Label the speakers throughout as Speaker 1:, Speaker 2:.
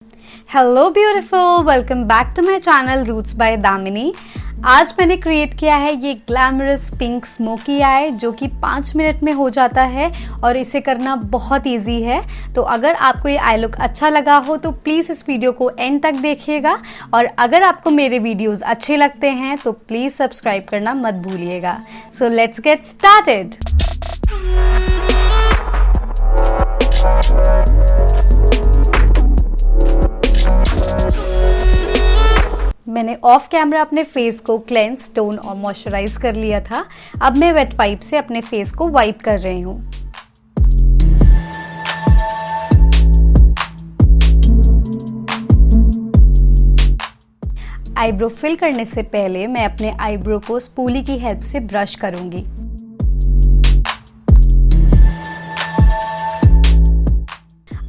Speaker 1: Hello beautiful, welcome back to my channel roots by Damini. आज मैंने create किया है ये ग्लैमरस पिंक स्मोकी आई जो कि 5 मिनट में हो जाता है और इसे करना बहुत इजी है। तो अगर आपको ये आई लुक अच्छा लगा हो तो प्लीज़ इस वीडियो को एंड तक देखिएगा और अगर आपको मेरे वीडियोस अच्छे लगते हैं तो प्लीज़ सब्सक्राइब करना मत भूलिएगा। So let's get started. मैंने ऑफ कैमरा अपने फेस को क्लेंस, टोन और मॉइस्चराइज कर लिया था। अब मैं वेट वाइप से अपने फेस को वाइप कर रही हूँ। आईब्रो फिल करने से पहले मैं अपने आईब्रो को स्पूली की हेल्प से ब्रश करूंगी।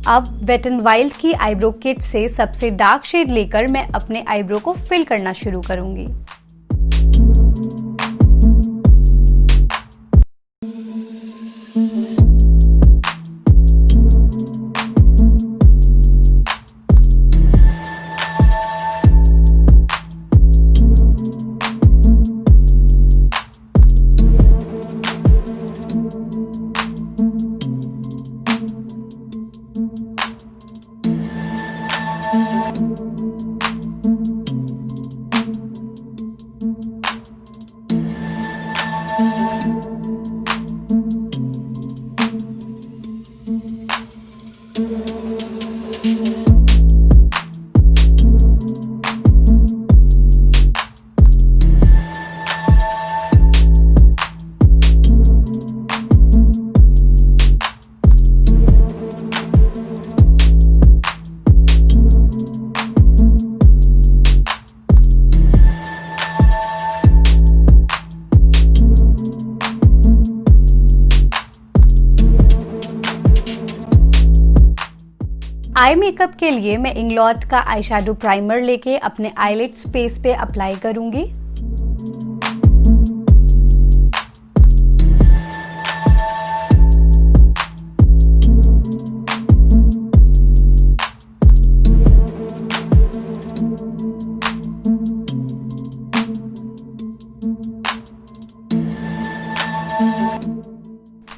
Speaker 1: अब वेट एंड वाइल्ड की आईब्रो किट से सबसे डार्क शेड लेकर मैं अपने आईब्रो को फिल करना शुरू करूंगी। आई मेकअप के लिए मैं इंग्लॉट का आई शैडो प्राइमर लेके अपने आईलिड स्पेस पे अप्लाई करूंगी।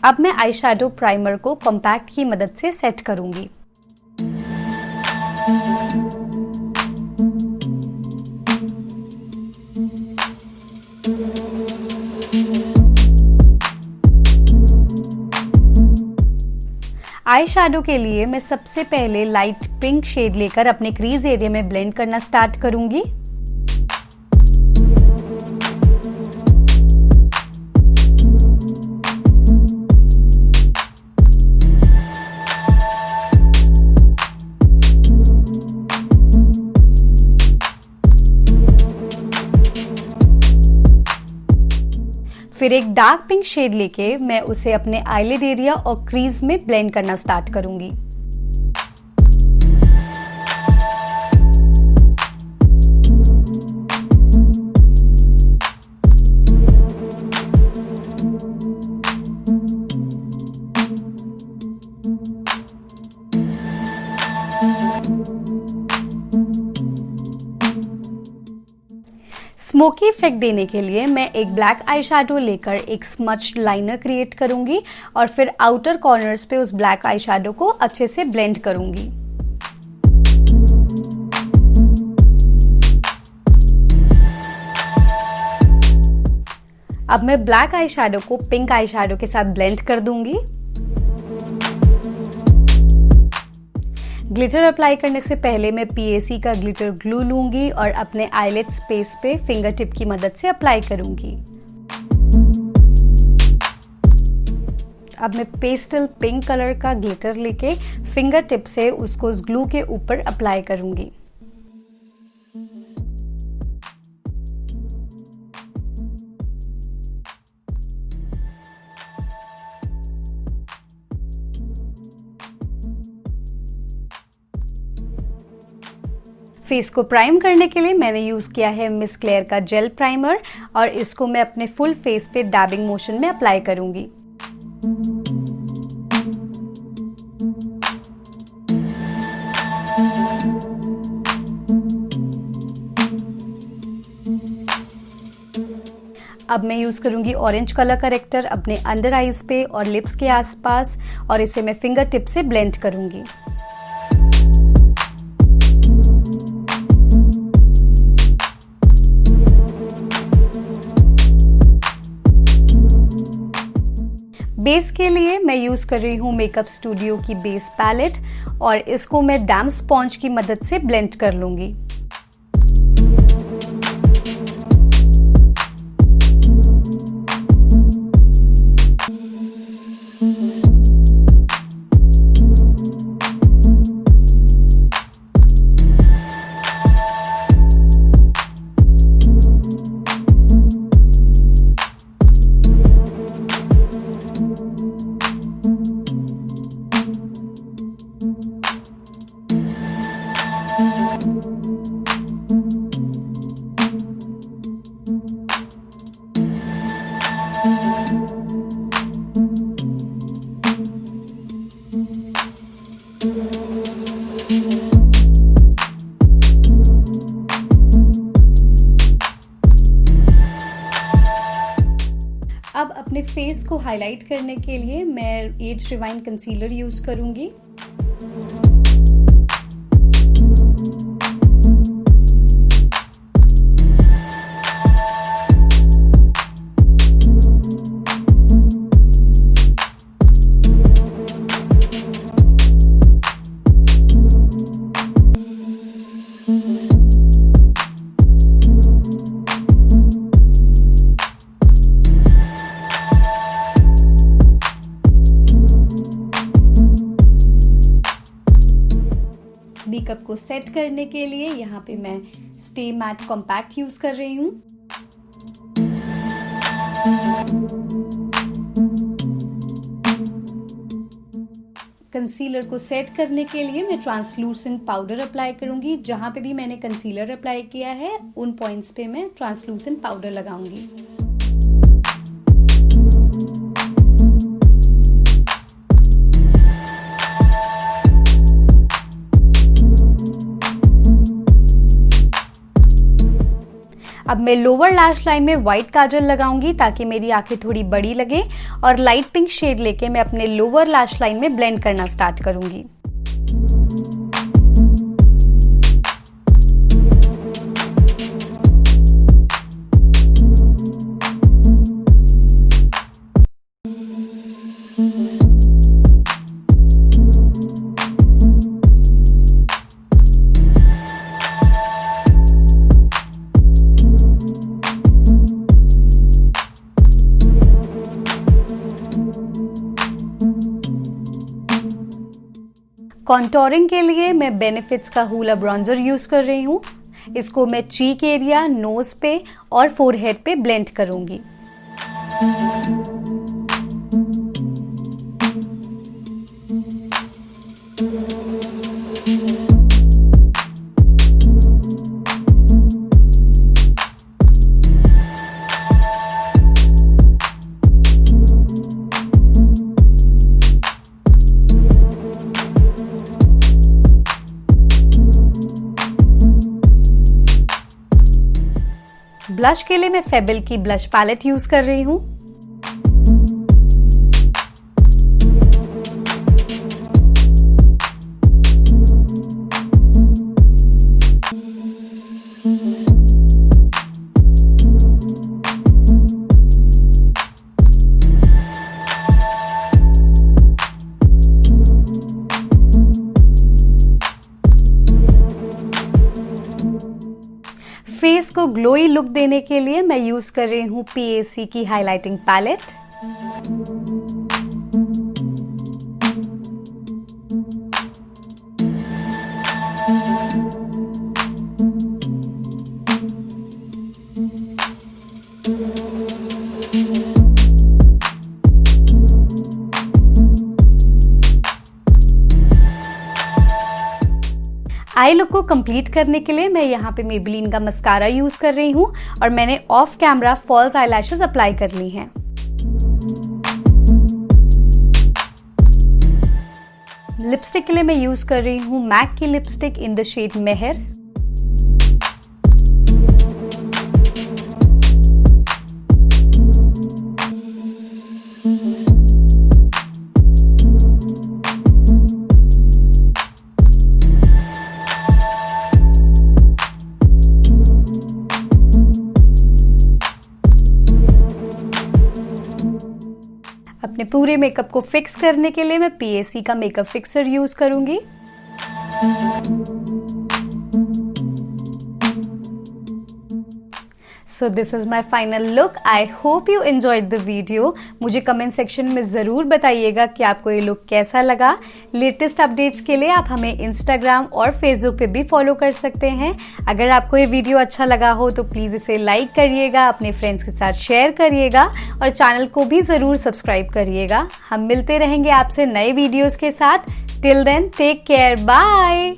Speaker 1: अब मैं आई शैडो प्राइमर को कॉम्पैक्ट की मदद से सेट करूंगी। आई शैडो के लिए मैं सबसे पहले लाइट पिंक शेड लेकर अपने क्रीज एरिया में ब्लेंड करना स्टार्ट करूंगी। फिर एक डार्क पिंक शेड लेके मैं उसे अपने आईलिड एरिया और क्रीज में ब्लेंड करना स्टार्ट करूंगी। स्मोकी इफेक्ट देने के लिए मैं एक ब्लैक आई शैडो लेकर एक स्मच्ड लाइनर क्रिएट करूंगी और फिर आउटर कॉर्नर्स पे उस ब्लैक आई शैडो को अच्छे से ब्लेंड करूंगी। अब मैं ब्लैक आई शैडो को पिंक आई शैडो के साथ ब्लेंड कर दूंगी। ग्लिटर अप्लाई करने से पहले मैं P.A.C का ग्लिटर ग्लू लूंगी और अपने आईलिड स्पेस पे फिंगर टिप की मदद से अप्लाई करूंगी। अब मैं पेस्टल पिंक कलर का ग्लिटर लेके फिंगर टिप से उसको उस ग्लू के ऊपर अप्लाई करूंगी। फेस को प्राइम करने के लिए मैंने यूज किया है मिस क्लेयर का जेल प्राइमर और इसको मैं अपने फुल फेस पे डैबिंग मोशन में अप्लाई करूंगी। अब मैं यूज़ करूँगी ऑरेंज कलर करेक्टर अपने अंडर आइज पे और लिप्स के आसपास, और इसे मैं फिंगर टिप से ब्लेंड करूँगी। बेस के लिए मैं यूज़ कर रही हूँ मेकअप स्टूडियो की बेस पैलेट, और इसको मैं डैम्प स्पॉन्ज की मदद से ब्लेंड कर लूँगी। अब अपने फेस को हाईलाइट करने के लिए मैं एज रिवाइन कंसीलर यूज़ करूँगी। मेकअप को सेट करने के लिए यहाँ पे मैं स्टे मैट कॉम्पैक्ट यूज़ कर रही हूँ। कंसीलर को सेट करने के लिए मैं ट्रांसलूसेंट पाउडर अप्लाई करूँगी। जहाँ पे भी मैंने कंसीलर अप्लाई किया है उन पॉइंट्स पे मैं ट्रांसलूसेंट पाउडर लगाऊंगी। अब मैं लोअर लैश लाइन में व्हाइट काजल लगाऊंगी ताकि मेरी आंखें थोड़ी बड़ी लगे, और लाइट पिंक शेड लेके मैं अपने लोअर लैश लाइन में ब्लेंड करना स्टार्ट करूंगी। कॉन्टोरिंग के लिए मैं बेनिफिट्स का हूला ब्रॉन्जर यूज़ कर रही हूँ। इसको मैं चीक एरिया, नोज पे और फोरहेड पे ब्लेंड करूँगी। ब्लश के लिए मैं फेबल की ब्लश पैलेट यूज कर रही हूँ। फेस को ग्लोई लुक देने के लिए मैं यूज कर रही हूँ P.A.C की हाइलाइटिंग पैलेट। आई लुक को कंप्लीट करने के लिए मैं यहाँ पे मेबेलिन का मस्कारा यूज कर रही हूँ और मैंने off camera false eyelashes apply कर ली हैं। लिपस्टिक के लिए मैं यूज कर रही हूँ मैक की लिपस्टिक इन द शेड मेहर। पूरे मेकअप को फिक्स करने के लिए मैं P.A.C का मेकअप फिक्सर यूज करूंगी। So this is my final look. I hope you enjoyed the video. मुझे कमेंट सेक्शन में ज़रूर बताइएगा कि आपको ये लुक कैसा लगा। लेटेस्ट अपडेट्स के लिए आप हमें इंस्टाग्राम और फेसबुक पे भी फॉलो कर सकते हैं। अगर आपको ये वीडियो अच्छा लगा हो तो प्लीज़ इसे लाइक करिएगा, अपने फ्रेंड्स के साथ शेयर करिएगा और चैनल को भी ज़रूर सब्सक्राइब करिएगा। हम मिलते रहेंगे आपसे नए वीडियोज़ के साथ। Till then take care, bye.